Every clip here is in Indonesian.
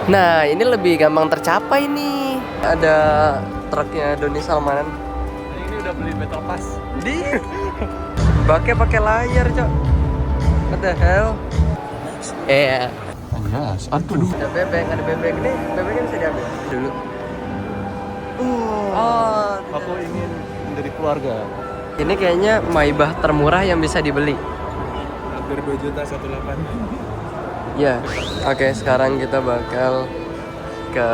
Nah, ini lebih gampang tercapai nih. Ada truknya Doni Salmanan. Ini udah beli battle pass. Di pakai layar, Cok. What the hell? Iya. Yes, aduh. Ada bebek ini, bebeknya bisa diambil dulu. Oh, Aku ingin dari keluarga. ini kayaknya Maybach termurah yang bisa dibeli. Hampir 2.18 juta. Ya, oke, sekarang kita bakal ke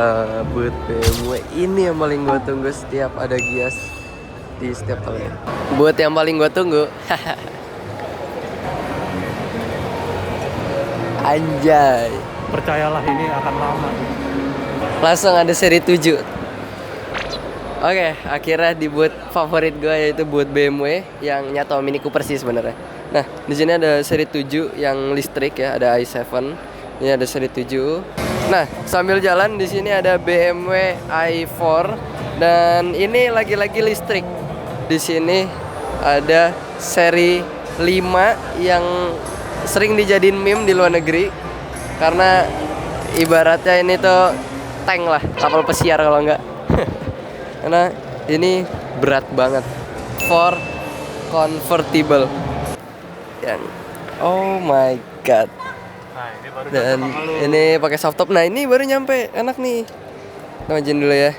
booth BMW. Ini yang paling gue tunggu setiap ada Gias di setiap tahunnya. Booth yang paling gue tunggu. Anjay. Percayalah ini akan lama. Langsung ada seri 7. Oke, akhirnya di booth favorit gue yaitu booth BMW yang nyata Mini Cooper sih sebenarnya. Nah, di sini ada seri 7 yang listrik ya, ada i7. Ini ada seri 7. Nah, sambil jalan di sini ada BMW i4 dan ini lagi-lagi listrik. Di sini ada seri 5 yang sering dijadiin meme di luar negeri karena ibaratnya ini tuh tank lah, kapal pesiar kalau enggak. Karena ini berat banget. Ford convertible. Yang oh my god. Nah, ini baru Dan ini pakai soft top. Nah, ini baru nyampe, enak nih. Kita majuin dulu ya.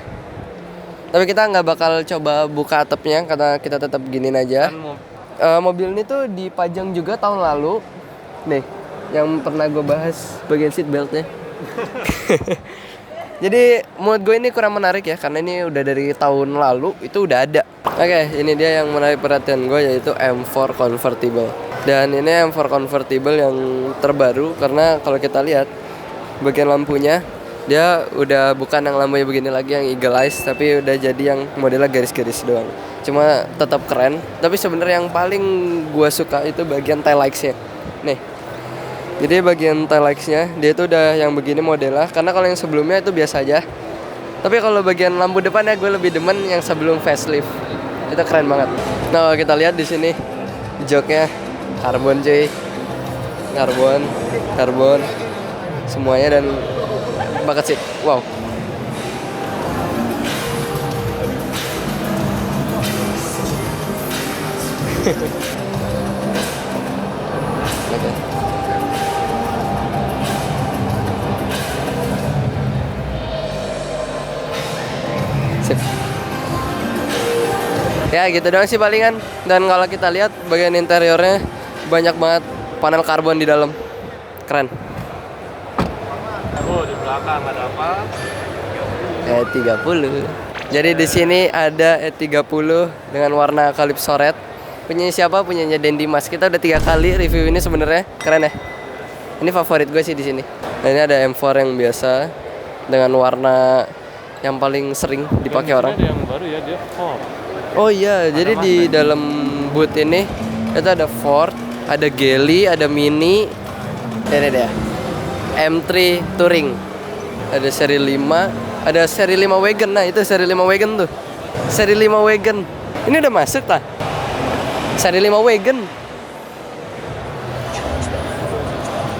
Tapi kita nggak bakal coba buka atapnya karena kita tetap giniin aja. Mobil ini tuh dipajang juga tahun lalu. Nih, yang pernah gue bahas bagian seat beltnya. Jadi menurut gue ini kurang menarik ya, karena ini udah dari tahun lalu itu udah ada. Oke, ini dia yang menarik perhatian gue yaitu M4 convertible. Dan ini M4 convertible yang terbaru karena kalau kita lihat bagian lampunya dia udah bukan yang lampunya begini lagi yang eagle eyes, tapi udah jadi yang modelnya garis-garis doang. Cuma tetap keren. Tapi sebenarnya yang paling gue suka itu bagian tail lights-nya. Nih. Jadi bagian tail lights-nya dia tuh udah yang begini modelnya, karena kalau yang sebelumnya itu biasa aja. Tapi kalau bagian lampu depannya gue lebih demen yang sebelum facelift. Itu keren banget. Nah, kita lihat di sini joknya karbon cuy. Karbon semuanya dan bucket seat. Wow. Oke. Sip. Ya gitu doang sih palingan. Dan kalau kita lihat bagian interiornya banyak banget panel karbon di dalam. Keren. Oh, di belakang ada apa? E30. Jadi di sini ada E30 dengan warna Calypso Red. Punya siapa? Punyanya Den Dimas. Kita udah 3 kali review ini sebenarnya. Keren ya? Ini favorit gue sih di sini. Nah, ini ada M4 yang biasa dengan warna yang paling sering dipakai orang. Ada yang baru ya, dia Ford. Oh iya, jadi di dalam booth ini itu ada Ford, ada Geely, ada Mini, ini dia, M3 Touring, ada seri 5, ada seri 5 Wagon. Nah itu seri 5 Wagon tuh, seri 5 Wagon. Ini udah masuk lah, seri 5 Wagon.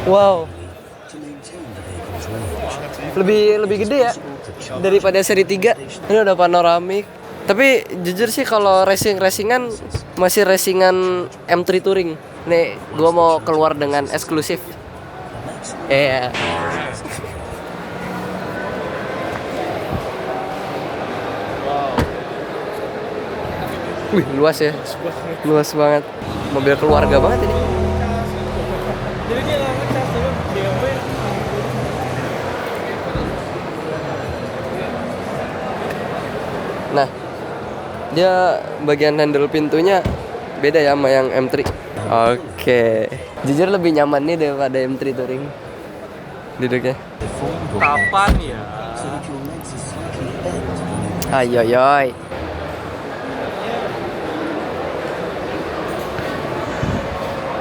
Wow, lebih gede ya daripada seri 3. Ini udah panoramik. Tapi jujur sih kalau racingan masih racingan M3 Touring. Nih, gua mau keluar dengan eksklusif. Iya. Wih, luas ya. Luas banget. Mobil keluarga banget ini. Jadi dia nggak ngecas dulu BMW. Nah, dia bagian handle pintunya beda ya sama yang M3. Oke. Jujur lebih nyaman nih daripada M3 Touring duduknya. Kapan ya? Ayo yoy.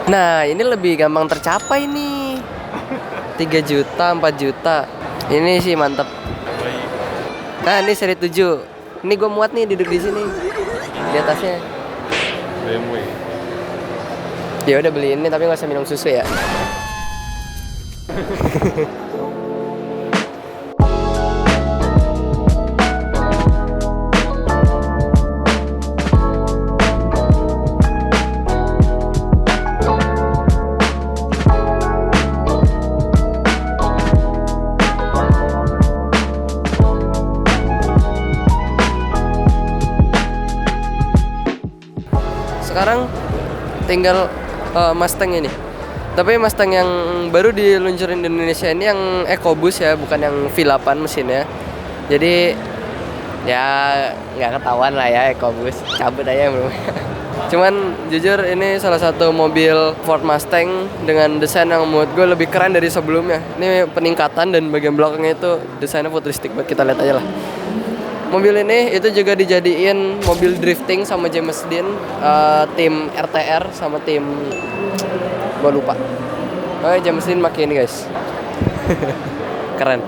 Nah, ini lebih gampang tercapai nih. 3 juta, 4 juta. Ini sih mantep. Nah, ini seri 7. Ini gue muat nih duduk di sini. Di atasnya. BMW. Ya udah beli ini tapi nggak usah minum susu ya. sekarang tinggal Mustang ini. Tapi Mustang yang baru diluncurin di Indonesia ini yang EcoBoost ya, bukan yang V8 mesinnya. Jadi ya nggak ketahuan lah ya EcoBoost, cabut aja belum. Cuman jujur ini salah satu mobil Ford Mustang dengan desain yang menurut gue lebih keren dari sebelumnya. Ini peningkatan dan bagian belakangnya itu desainnya futuristik buat kita lihat aja lah. Mobil ini itu juga dijadiin mobil drifting sama James Dean, tim RTR sama tim gue lupa. Oh, James Dean pakai ini guys. Keren.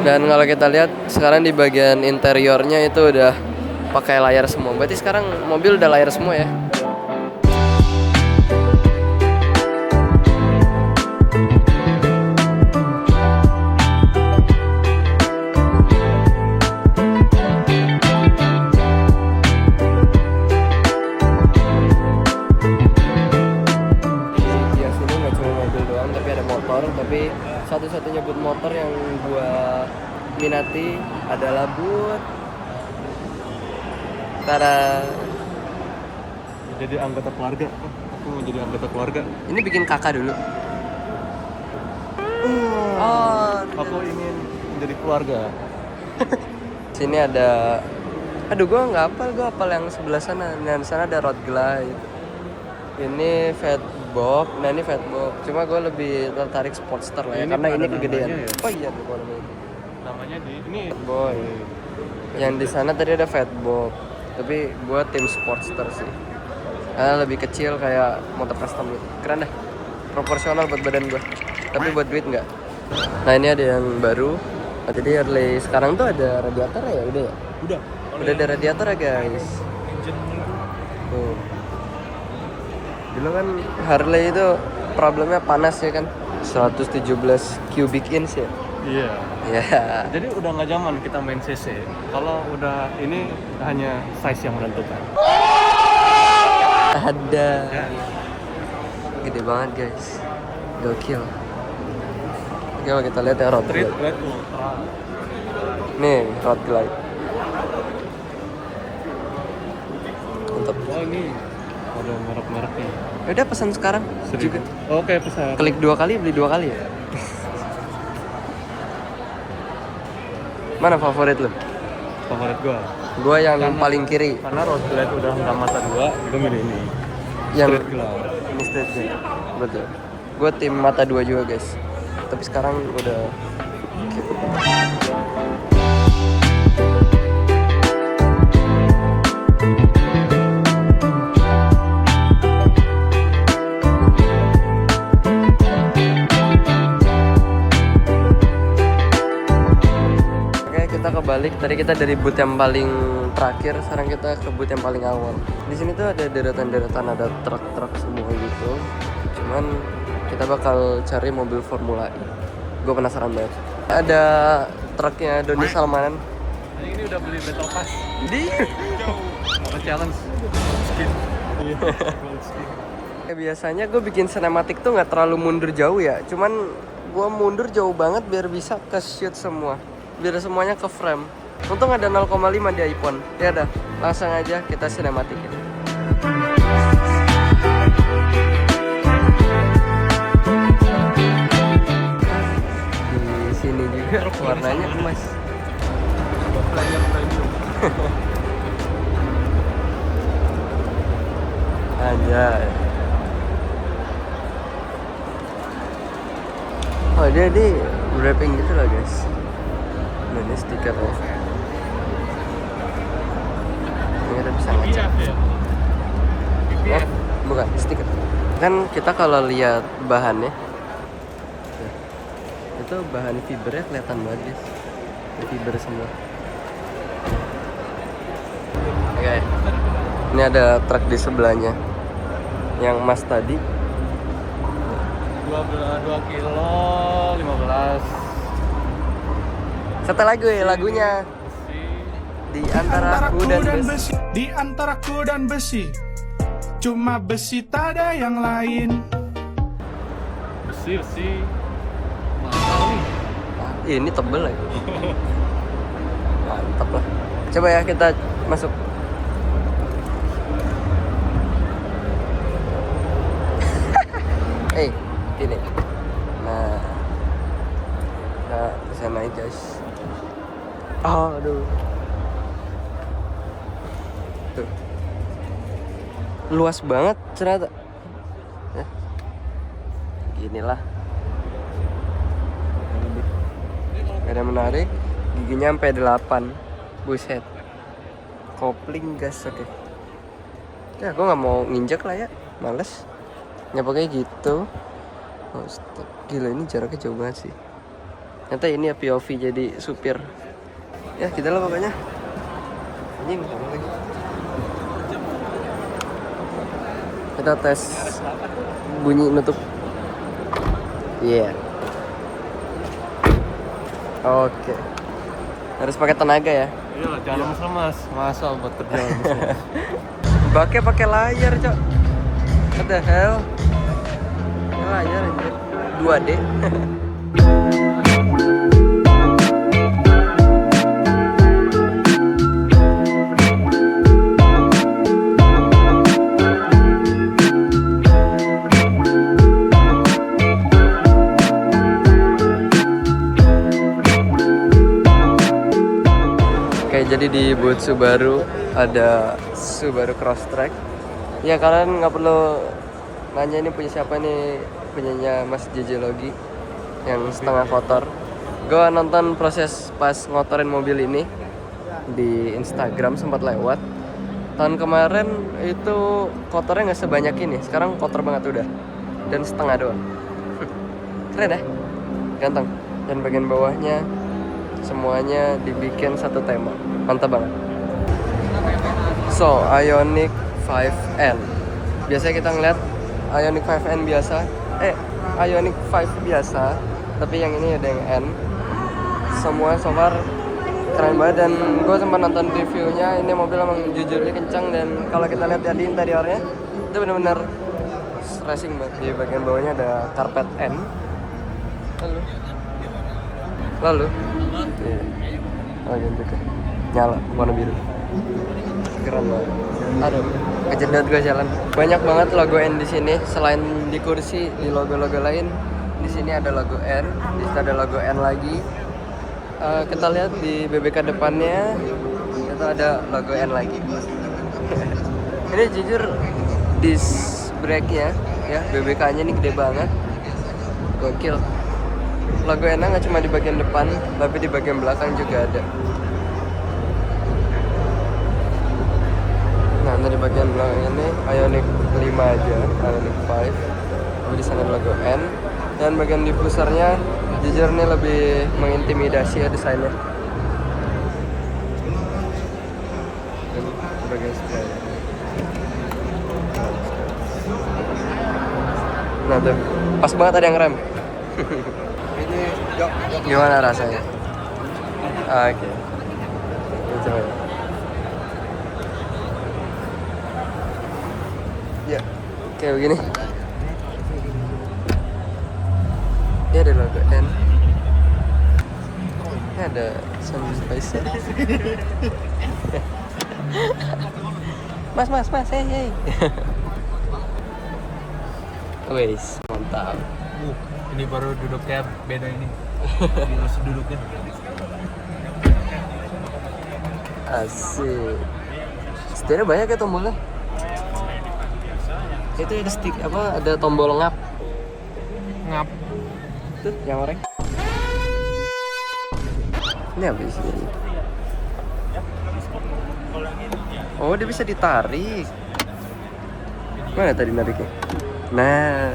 Dan kalau kita lihat sekarang di bagian interiornya itu udah pakai layar semua. Berarti sekarang mobil udah layar semua ya. Tapi satu-satunya boot motor yang gua minati adalah boot tada. Jadi anggota keluarga. Aku mau jadi anggota keluarga. Ini bikin kakak dulu. Aku ingin menjadi keluarga. Sini ada, aduh gua nggak hafal, gua hafal yang sebelah sana. Dan sana ada road glide. Ini fatbox, nah ini fatbox. Cuma gue lebih tertarik Sportster lah ya, karena ini kegedean. Ya? Oh iya, lupa namanya. Namanya di ini boy. Yang di sana tadi ada fatbox, tapi gue tim Sportster sih. Karena lebih kecil kayak motor custom gitu. Keren dah, proporsional buat badan gue. Tapi buat duit nggak. Nah ini ada yang baru. Nah, jadi Harley sekarang tuh ada radiator ya, udah ya? Udah ada radiator ya guys. Tuh. Dulu kan Harley itu problemnya panas ya kan, 117 cubic inch ya. Iya. Iya. Jadi udah nggak zaman kita main CC. Kalau udah ini hanya size yang menentukan. Ada. Gede banget guys. Gokil. Coba kita lihat ya road glide. Nih road glide. Mantap. Oh ini ada merek-mereknya. Udah pesan sekarang juga. Oke, pesan. Klik 2 kali beli 2 kali ya. Mana favorit lu? Favorit gua. Gua yang paling kiri. Karena road glide udah nggak mata dua, gua milih ini. Yang Street glide. ini street glide. Betul. Gua tim mata 2 juga guys. Tapi sekarang udah kebalik. Tadi kita dari booth yang paling terakhir, sekarang kita ke booth yang paling awal. Di sini tuh ada deretan-deretan, ada truk-truk semua gitu. Cuman kita bakal cari mobil Formula E. Gue penasaran banget. Ada truknya Doni Salmanan. Ini udah beli battle pass. Di apa challenge? Skin. Biasanya gue bikin sinematik tuh nggak terlalu mundur jauh ya. Cuman gue mundur jauh banget biar bisa ke shoot semua. Biar semuanya ke frame. Untung ada 0,5 di iPhone. Ya udah, langsung aja kita sinematikin. Di sini juga warnanya emas. Anjay. Oh dia di wrapping gitu lah guys. Ini stiker ya. Ini udah bisa ngecek. Oh, bukan stiker. Kan kita kalau lihat bahannya, itu bahan fibernya kelihatan banget guys. Fiber semua. Oke. Ini ada truk di sebelahnya. Yang emas tadi. 2 kilo 15. Satu lagu ya, lagunya di antara ku dan besi. Di antara ku dan besi, cuma besi tak ada yang lain. Besi mahal nih. Ini tebel lagi. Mantap lah. Coba ya kita masuk. ini. Nah, bisa naik guys. Oh, aduh. Tuh. Luas banget ternyata. Ya. Ginilah. Gak ada menarik. Giginya sampai 8. Buset. Kopling gas, oke. Ya, gue nggak mau nginjek lah ya, males. Nggak pakai gitu. Oh, stop. Gila, ini jaraknya jauh banget sih. Ternyata ini ya POV jadi supir. Ya, kita lah pokoknya. Anjing, sama lagi. Kita tes bunyi nutup. Iya. Yeah. Oke. Harus pakai tenaga ya. Iya, jangan lemas-lemas. Masa buat kerja lemas-lemas. Pakai layar, Cok. What the hell? Layar anjir. 2D. Oke, jadi di booth Subaru ada Subaru Crosstrek. Ya, kalian nggak perlu nanya ini punya siapa nih, punyanya Mas JJ Logi yang setengah kotor. Gue nonton proses pas ngotorin mobil ini di Instagram, sempat lewat. Tahun kemarin itu kotornya nggak sebanyak ini, sekarang kotor banget udah, dan setengah doang. Keren ya, ganteng. Dan bagian bawahnya semuanya dibikin satu tema, mantap banget. So, Ioniq 5N. Biasanya kita ngeliat Ioniq 5N biasa, Ioniq 5 biasa, tapi yang ini ada yang N. Semua so far keren banget, dan gue sempat nonton reviewnya. Ini mobil emang jujurnya kencang, dan kalau kita lihat tadi interiornya itu benar-benar racing banget. Di bagian bawahnya ada karpet N. Lalu iya. Oh, gitu kan. Nyala warna biru. Keren banget. Aduh, kejedot gue jalan. Banyak banget logo N di sini. Selain di kursi, di logo-logo lain, di sini ada logo N, di situ ada logo N lagi. Kita lihat di BBK depannya itu ada logo N lagi. Ini jujur disc brake-nya ya, BBK-nya ini gede banget. Gokil. Logo N nggak cuma di bagian depan, tapi di bagian belakang juga ada. Nah, di bagian belakang ini Ioniq 5 aja, Ioniq 5. Tapi di sana logo N. Dan bagian diffusernya jujur ini lebih mengintimidasi ya desainnya. Dan bagian sebelah. Nah tuh, pas banget ada yang rem. Gimana rasanya? Oke. Ini coba ya. Ya, kayak begini. Ini ada logo N. Ini ada some spice. Mas, hey. Wes, mantap. Ini baru duduknya beda ini. Harus duduknya. Asik. Sebenarnya banyak ya tombolnya. Itu ada stick apa? Ada tombol ngap. Tuh, yang oranye. Ini apa sih? Oh, dia bisa ditarik. Mana tadi nariknya? Nah.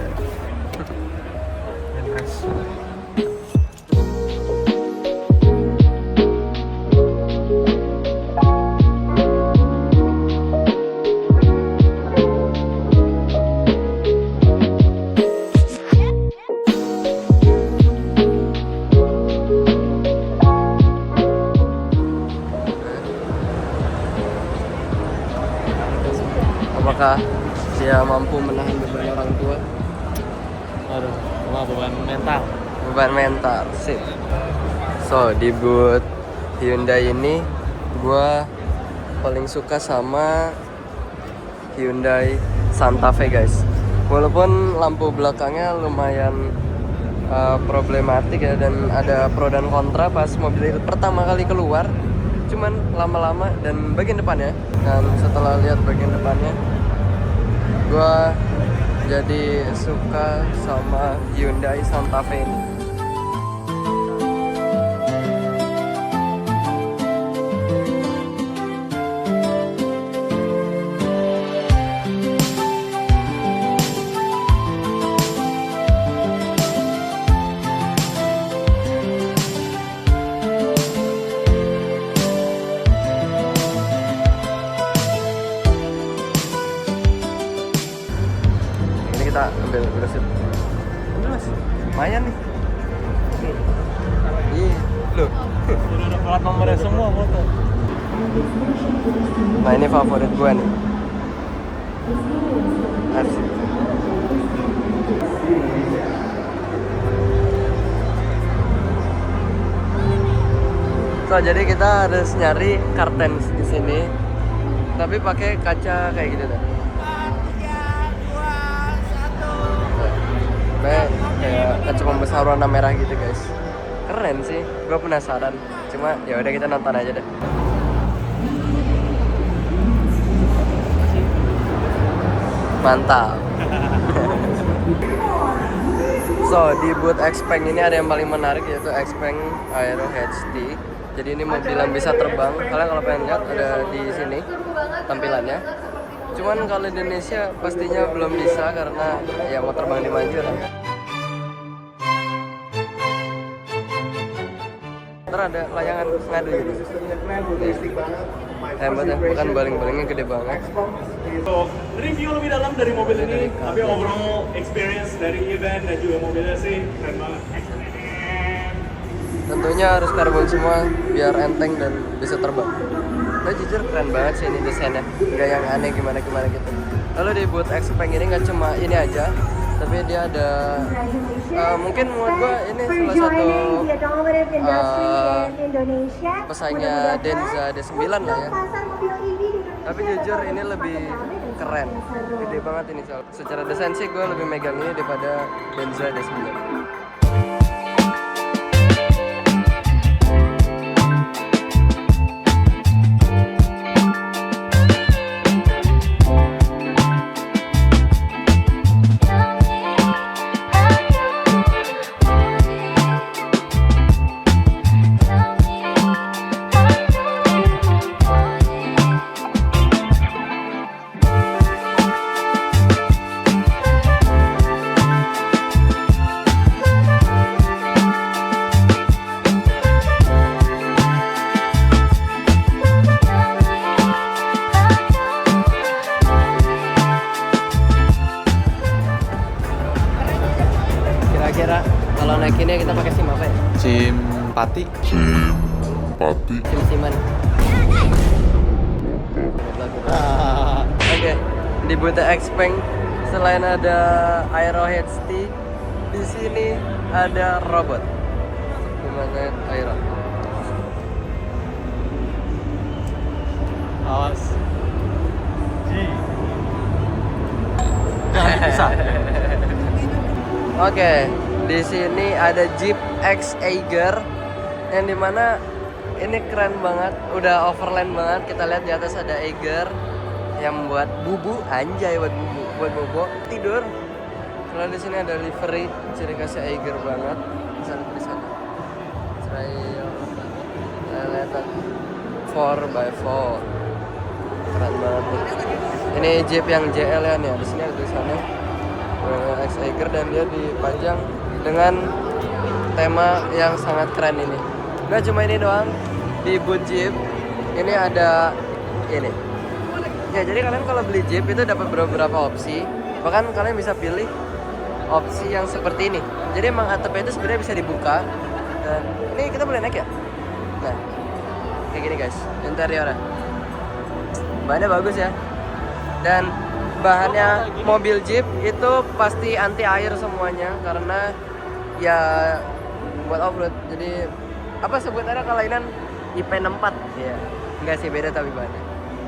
Apakah dia mampu menahan beban orang tua? Aduh, beban mental. Beban mental, sip. So, di booth Hyundai ini gue paling suka sama Hyundai Santa Fe guys. Walaupun lampu belakangnya lumayan problematik ya, dan ada pro dan kontra pas mobil itu pertama kali keluar. Cuman lama-lama dan bagian depannya, dan setelah lihat bagian depannya, gua jadi suka sama Hyundai Santa Fe ini. Kita ambil berhasil. Ambil mas, lumayan nih. Iya, loh. Udah ada plat nomornya semua foto. Nah ini favorit gua nih. Asik. So jadi kita harus nyari kartens di sini, tapi pakai kaca kayak gitu deh. Kayak kaca pembesar warna merah gitu guys, keren sih, gue penasaran. Cuma ya udah kita nonton aja deh. Mantap. So di booth Xpeng ini ada yang paling menarik, yaitu Xpeng Aero HT. Jadi ini mobil yang bisa terbang. Kalian kalau pengen lihat ada di sini tampilannya. Cuman kalau di Indonesia pastinya belum bisa karena ya mau terbang di Manjuran. Ntar ada layangan ngadu gitu. Hebat ya, bukan baling-balingnya gede banget. So, review lebih dalam dari mobil ini, tapi overall experience dari event dan juga mobilnya sih keren banget. Tentunya harus karbon semua biar enteng dan bisa terbang. Nah jujur keren banget sih ini desainnya, nggak yang aneh gimana-gimana gitu. Lalu di booth Xpeng ini nggak cuma ini aja, tapi dia ada mungkin menurut gua ini salah satu pesaingnya Denza D9 lah ya. Tapi jujur ini lebih keren, gede banget ini soal. Secara desain sih gua lebih megang ini daripada Denza D9. Kira-kira kalau naik ini kita pakai SIM apa ya? Simpati. SIM-SIMan. Oke, di booth Xpeng selain ada Aero HT, di sini ada robot. Gimana Aero? Awas. Jangan bisa. Oke, di sini ada Jeep X Eiger yang dimana ini keren banget, udah overland banget. Kita lihat di atas ada Eiger yang buat bubu, anjay buat bobo tidur. Kalau di sini ada livery ciri khasnya Eiger banget. Bisa lihat di sana. Trail, lihat 4x4, keren banget nih. Ini Jeep yang JL ya nih, di sini ada tulisannya X Eiger dan dia dipajang dengan tema yang sangat keren ini. Nggak cuma ini doang, di booth Jeep ini ada ini. Ya jadi kalian kalau beli Jeep itu dapat beberapa opsi. Bahkan kalian bisa pilih opsi yang seperti ini. Jadi emang atapnya itu sebenarnya bisa dibuka. Dan ini kita boleh naik ya. Nah, kayak gini guys, interiornya. Bahannya bagus ya. Dan bahannya mobil Jeep itu pasti anti air semuanya karena ya buat off-road. Jadi apa sebutannya kelainan IP64 ya. Enggak sih, beda tapi bahannya.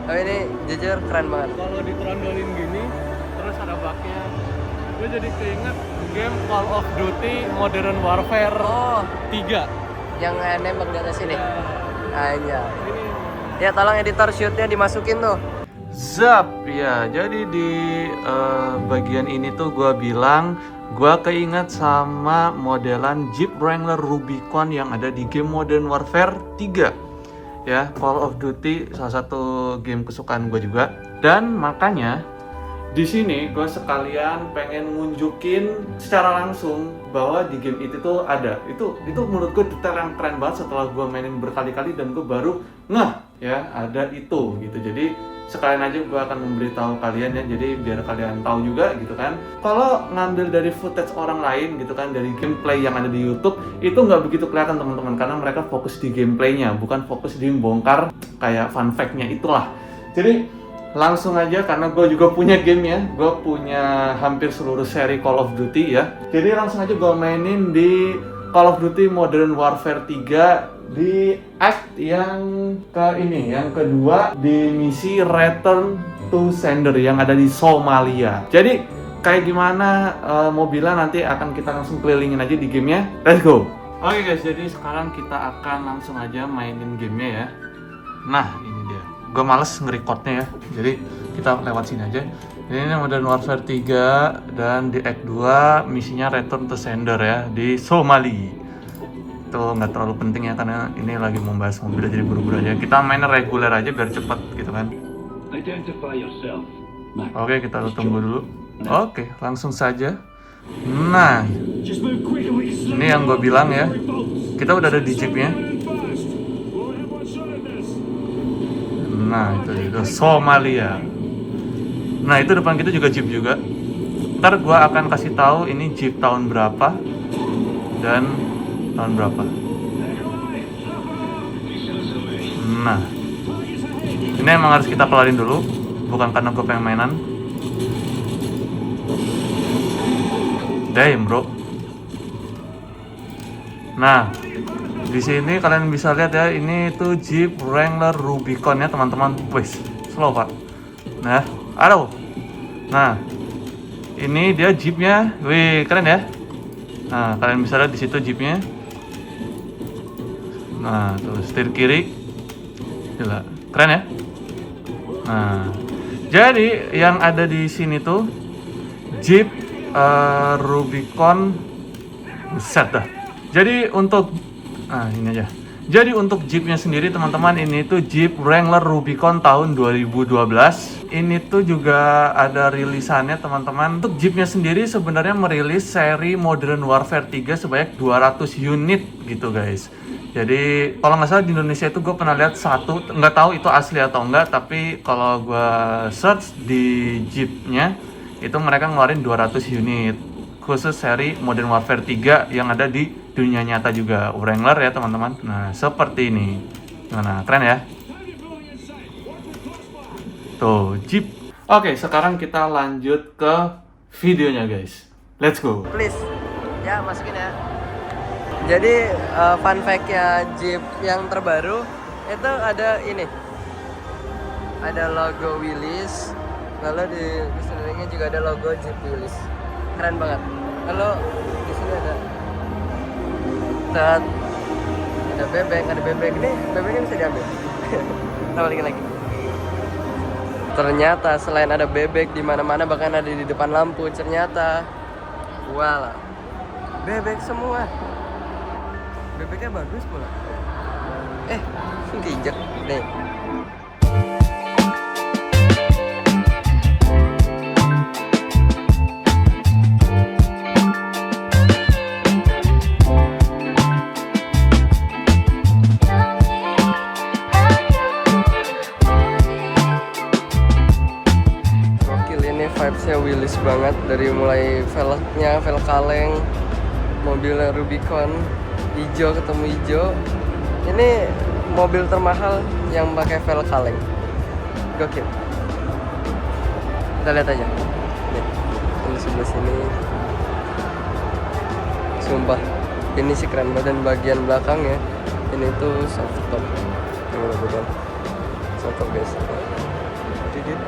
Tapi ini jujur keren banget. Kalau ditrondolin gini, terus ada baknya, Gue jadi keinget game Call of Duty Modern Warfare Oh, 3. yang nembak di atas sini. Aja. Ya tolong editor shootnya dimasukin tuh. Zap, ya. Jadi di bagian ini tuh gue bilang gue keinget sama modelan Jeep Wrangler Rubicon yang ada di game Modern Warfare 3. Ya, Call of Duty salah satu game kesukaan gue juga. Dan makanya di sini gue sekalian pengen nunjukin secara langsung bahwa di game itu tuh ada. Itu menurut gue detail yang keren banget setelah gue mainin berkali-kali dan gue baru ngeh ya ada itu gitu. Jadi sekalian aja gue akan memberitahu kalian ya, jadi biar kalian tahu juga gitu kan. Kalau ngambil dari footage orang lain gitu kan, dari gameplay yang ada di YouTube, itu nggak begitu kelihatan teman-teman, karena mereka fokus di gameplaynya, bukan fokus di bongkar kayak fun fact-nya itulah. Jadi langsung aja, karena gue juga punya game ya, gue punya hampir seluruh seri Call of Duty ya. Jadi langsung aja gue mainin di Call of Duty Modern Warfare 3 di act yang yang kedua di misi Return to Sender yang ada di Somalia. Jadi kayak gimana mobilnya nanti akan kita langsung kelilingin aja di gamenya. Let's go. Oke guys, jadi sekarang kita akan langsung aja mainin gamenya ya. Nah ini dia. Gue males nge-recordnya ya, jadi kita lewat sini aja. Ini Modern Warfare 3 dan di act 2 misinya Return to Sender ya di Somalia. Itu nggak terlalu penting ya, karena ini lagi membahas mobil, jadi buru-buru aja. Kita main reguler aja biar cepet gitu kan. Oke, kita tunggu dulu. Oke, langsung saja. Nah, ini yang gue bilang ya, kita udah ada di jeepnya. Nah, itu Somalia. Nah, itu depan kita juga jeep juga. Ntar gue akan kasih tahu ini jeep tahun berapa dan tahun berapa. Nah, ini emang harus kita pelarin dulu, bukan karena gue pengen mainan. Damn bro. Nah, di sini kalian bisa lihat ya, ini tuh Jeep Wrangler Rubicon ya teman-teman. Wih, slow pak. Nah, aduh. Nah, ini dia jeepnya. Wih, keren ya. Nah, kalian bisa lihat di situ jeepnya. Nah, tuh setir kiri. Gila, keren ya. Nah, jadi yang ada di sini tuh Jeep Rubicon. Buset dah. Jadi untuk ini aja. Jadi untuk Jeepnya sendiri teman-teman, ini tuh Jeep Wrangler Rubicon tahun 2012. Ini tuh juga ada rilisannya teman-teman. Untuk Jeepnya sendiri sebenarnya merilis seri Modern Warfare 3 sebanyak 200 unit gitu guys. Jadi kalau nggak salah di Indonesia itu gue pernah lihat satu, nggak tahu itu asli atau enggak, tapi kalau gue search di Jeepnya itu mereka ngeluarin 200 unit khusus seri Modern Warfare 3 yang ada di dunia nyata juga, Wrangler ya teman-teman. Nah seperti ini, gimana, keren ya? Tuh Jeep. Oke, sekarang kita lanjut ke videonya guys. Let's go. Please, ya masukin ya. Jadi fun fact-nya Jeep yang terbaru itu ada ini, ada logo Willys, lalu di sekelilingnya juga ada logo Jeep Willys, keren banget. Lalu di sini ada bebek, ini bebeknya bisa diambil. Kita balikin lagi. Ternyata selain ada bebek di mana-mana, bahkan ada di depan lampu, ternyata wala bebek semua. Bebeknya bagus pula. Keinjek nih. Gokil, ini vibes-nya Willys banget, dari mulai velgnya, velg kaleng, mobilnya Rubicon hijau ketemu hijau. Ini mobil termahal yang pakai velg kaleng. Gokil. Kita lihat aja. Nih, ini sebelah sini. Sumpah, ini sih keren banget. Dan bagian belakangnya ini tuh soft top. Gimana bukan? Soft top guys. Didit.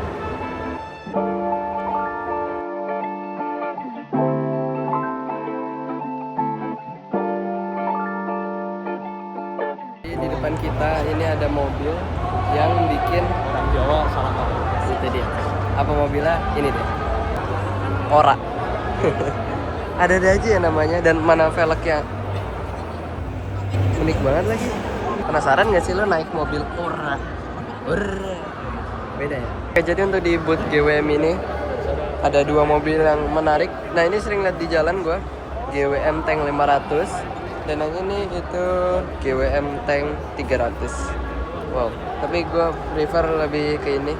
di depan kita ini ada mobil yang bikin Orang Jawa salah tahu. itu dia. Apa mobilnya? Ini dia. Ora. Ada aja ya namanya dan mana velgnya. Unik banget lagi. Penasaran gak sih lo naik mobil Ora? Ora. Beda ya? Oke, jadi untuk di booth GWM ini ada dua mobil yang menarik. Nah ini sering lihat di jalan gua, GWM Tank 500 dan yang ini itu GWM Tank 300. Wow, tapi gua prefer lebih ke ini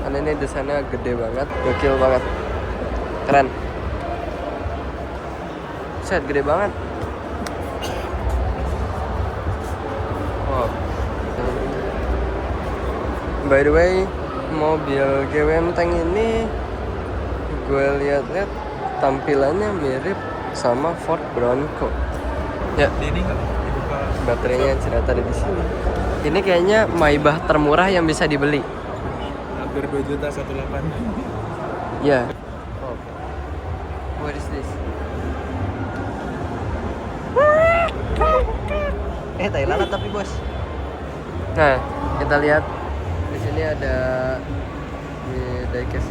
karena ini desainnya gede banget, gokil banget, keren. Set gede banget. Wow. By the way, mobil GWM Tank ini gue lihat-lihat tampilannya mirip sama Ford Bronco. Ya, Ini nggak dibuka. baterainya cerita ada di sini. Ini kayaknya Maybach termurah yang bisa dibeli. Hampir 2 juta 18. Ya. Oh. What is this? Tai lalat tapi bos. Nah, kita lihat di sini ada diecast.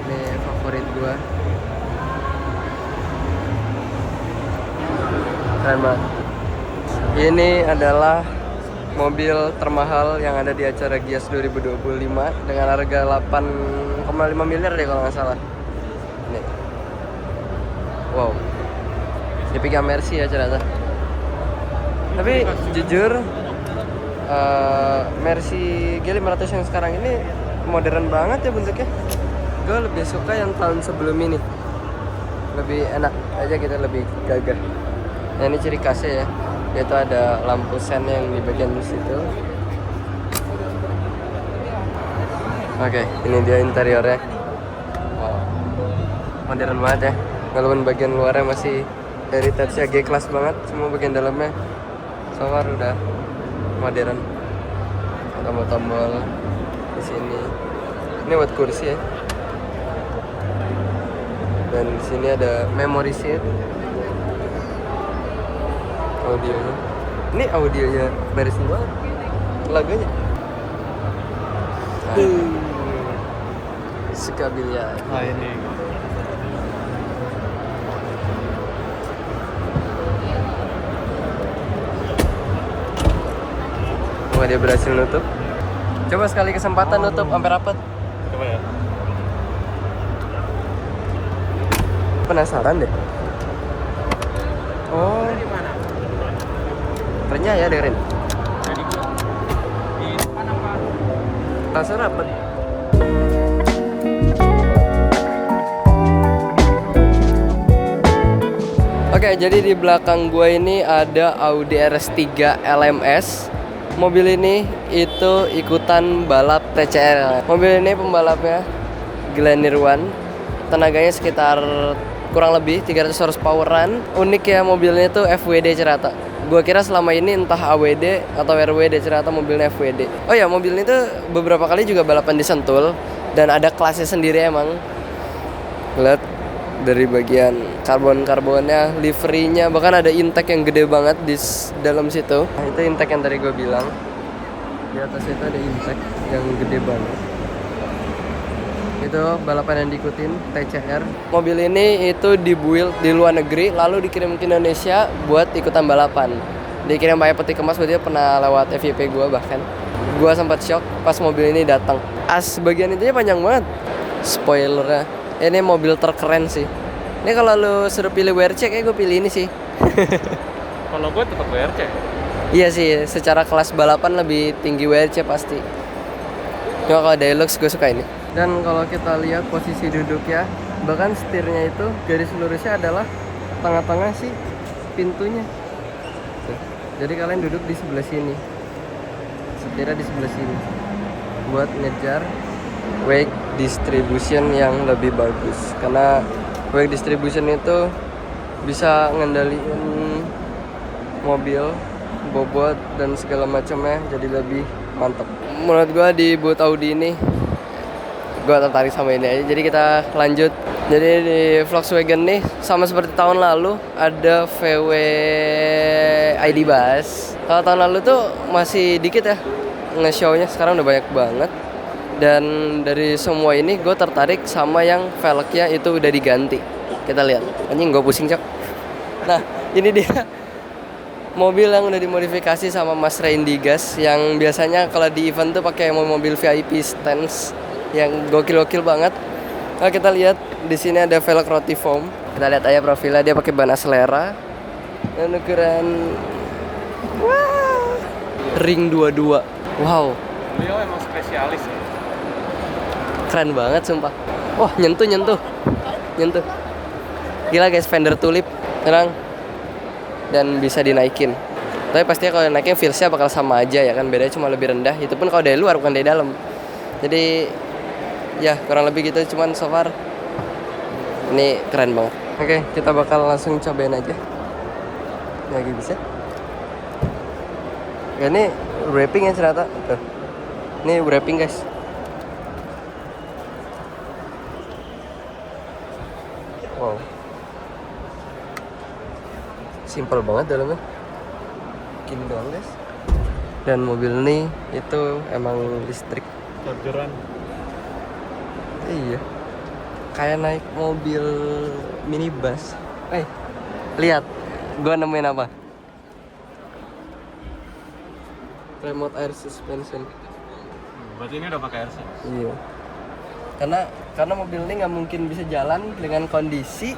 Ini favorit gua. Keren banget. Ini adalah mobil termahal yang ada di acara Gias 2025 dengan harga 8,5 miliar deh kalau nggak salah. Nih. Wow. Dipegang Mercy ya ternyata. Tapi jujur Mercy G500 yang sekarang ini modern banget ya bentuknya. Gue lebih suka yang tahun sebelum ini. Lebih enak aja gitu, lebih gagah. Nah ini ciri khasnya ya, yaitu ada lampu sen yang di bagian situ. Oke, ini dia interiornya. Wow, modern banget ya. Walaupun bagian luarnya masih heritage-nya G-class banget, semua bagian dalamnya so far udah modern. Tombol-tombol di sini. Ini buat kursi ya. Dan di sini ada memory seat. Audionya. Ini audionya beres banget. Lagunya. Sekabilia. Nah ini. Wah dia berhasil nutup. Coba sekali kesempatan nutup sampai rapat. Coba ya. Penasaran deh. Oh. Renyah ya dengerin. Langsung rapet. Oke, jadi di belakang gue ini ada Audi RS3 LMS. Mobil ini itu ikutan balap TCR. Mobil ini pembalapnya Glenn Irwan. Tenaganya sekitar kurang lebih 300 horsepower-an. Unik ya mobilnya itu FWD cerata. Gua kira selama ini entah AWD atau RWD cerata mobilnya FWD. Oh ya, mobil ini tuh beberapa kali juga balapan di Sentul dan ada kelasnya sendiri emang. Lihat dari bagian karbon-karbonnya, liverynya, bahkan ada intake yang gede banget di dalam situ. Nah, itu intake yang tadi gue bilang. Di atas itu ada intake yang gede banget. Itu balapan yang diikutin TCR. Mobil ini itu dibuild di luar negeri lalu dikirim ke Indonesia buat ikutan balapan. Dikirim pakai peti kemas, berarti pernah lewat FYP gua bahkan. Gua sempat shock pas mobil ini datang. As bagian itunya panjang banget. Spoilernya. Ini mobil terkeren sih. Ini kalau lu suruh pilih WRC kayak gue pilih ini sih. Kalau gue tetap WRC. Iya sih, secara kelas balapan lebih tinggi WRC pasti. Cuma kalau Hilux gue suka ini. Dan kalau kita lihat posisi duduknya, bahkan setirnya itu garis lurusnya adalah tengah-tengah sih pintunya. Tuh. Jadi kalian duduk di sebelah sini, setirnya di sebelah sini, buat ngejar weight distribution yang lebih bagus. Karena weight distribution itu bisa ngendaliin mobil, bobot dan segala macamnya jadi lebih mantap. Menurut gua di booth Audi ini gua tertarik sama ini aja. Jadi kita lanjut. Jadi di Volkswagen nih sama seperti tahun lalu ada VW ID Buzz. Kalau tahun lalu tuh masih dikit ya nge-show-nya, sekarang udah banyak banget. Dan dari semua ini gue tertarik sama yang velgnya itu udah diganti. Kita lihat. Anjing gue pusing cok. Nah ini dia mobil yang udah dimodifikasi sama Mas Randy Gas, yang biasanya kalau di event tuh pakai mobil VIP stance yang gokil-gokil banget. Nah kita lihat di sini ada velg roti foam. Kita lihat aja profilnya, dia pakai ban Acelera dan ukuran ring 22. Wow, Beliau emang spesialis ya. keren banget sumpah. Wah nyentuh. Gila guys, fender tulip tenang dan bisa dinaikin. Tapi pastinya kalau naikin feelsnya bakal sama aja ya kan, bedanya cuma lebih rendah. Itu pun kalau dari luar bukan dari dalam. Jadi ya kurang lebih gitu, cuman so far ini keren banget. Oke, kita bakal langsung cobain aja. Lagi bisa. Ya, ini wrapping ya ternyata. Tuh. Ini wrapping guys. Wow. Simple banget dalamnya. Gini doang guys. Dan mobil ini itu emang listrik. Chargeran. Iya. Kayak naik mobil minibus. Lihat. Gua nemuin apa? Remote air suspension. Berarti ini udah pakai RC. Iya. Karena mobil ini nggak mungkin bisa jalan dengan kondisi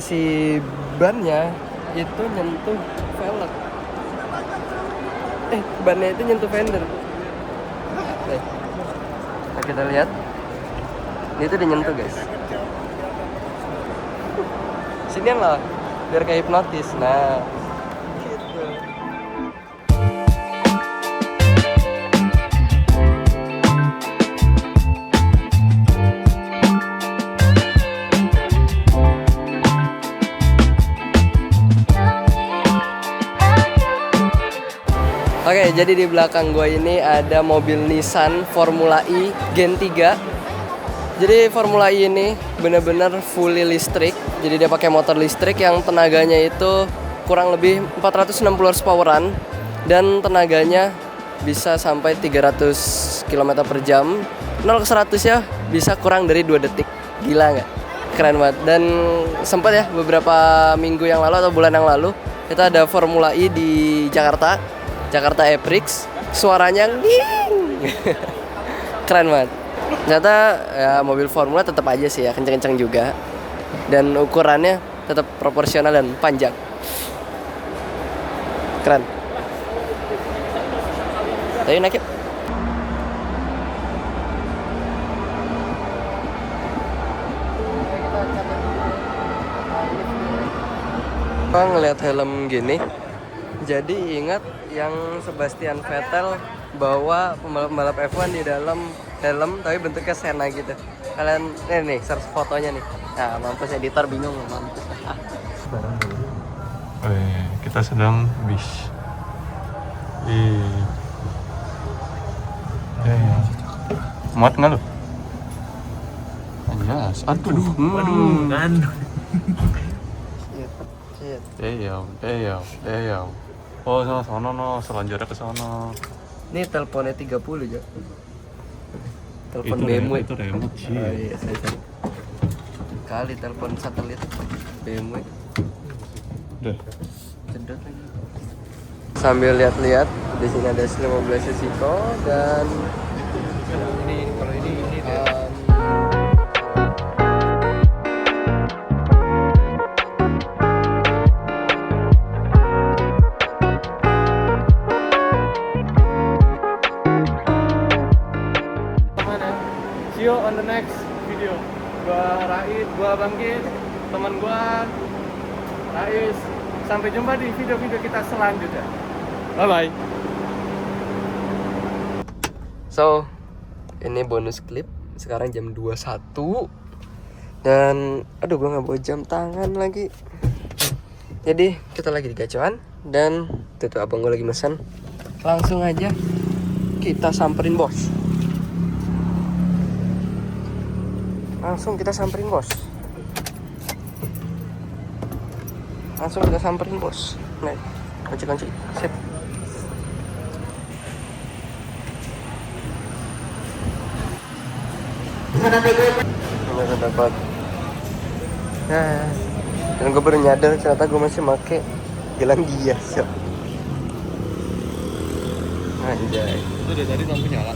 si bannya itu nyentuh velg. Bannya itu nyentuh fender. Nah, kita lihat. Ini tuh nyentuh guys. Sinian lah, biar kayak hipnotis. Nah, gitu. Oke, jadi di belakang gue ini ada mobil Nissan Formula E Gen 3. Jadi Formula E ini benar-benar fully listrik. Jadi dia pakai motor listrik yang tenaganya itu kurang lebih 460 horsepower-an dan tenaganya bisa sampai 300 km per jam. 0 ke 100 ya bisa kurang dari 2 detik. Gila nggak? Keren banget. Dan sempat ya beberapa minggu yang lalu atau bulan yang lalu kita ada Formula E di Jakarta E-Prix. Suaranya keren banget. Ternyata ya mobil Formula tetap aja sih ya kenceng-kenceng juga. Dan ukurannya tetap proporsional dan panjang. Keren. Ayo naik yuk. Bang ngeliat helm gini, jadi ingat yang Sebastian Vettel bawa pembalap F1 di dalam helm tapi bentuknya Senna gitu. Kalian nih search fotonya nih. Nah, mampus editor bingung mampus. Kita sedang bis. Muat nggak lu? Anjas, aduh, kan. Damn. Oh, sono no, selanjutnya ke sono. Ini teleponnya 30 ya. Telepon Itu BMW. itu remote sih. Oh, iya, saya. Kali telepon satelit BMW. Udah. Cedot lagi. Sambil lihat-lihat, di sini ada 15 Siko dan ini kalau ini dia. See you on the next video. Gua Rais, gua Bangkit, teman gua Rais. Sampai jumpa di video-video kita selanjutnya. Bye bye. So, ini bonus klip. Sekarang jam 21. Dan aduh gua nggak bawa jam tangan lagi. Jadi kita lagi di gacuan dan tuh abang gua lagi mesen. Langsung aja kita samperin bos. Langsung kita samperin bos. Nih, kunci. Sip. Beneran dapat. Dan gue baru nyadar ternyata gue masih make gelang dia. Anjay. Itu dari tadi lampu nyala.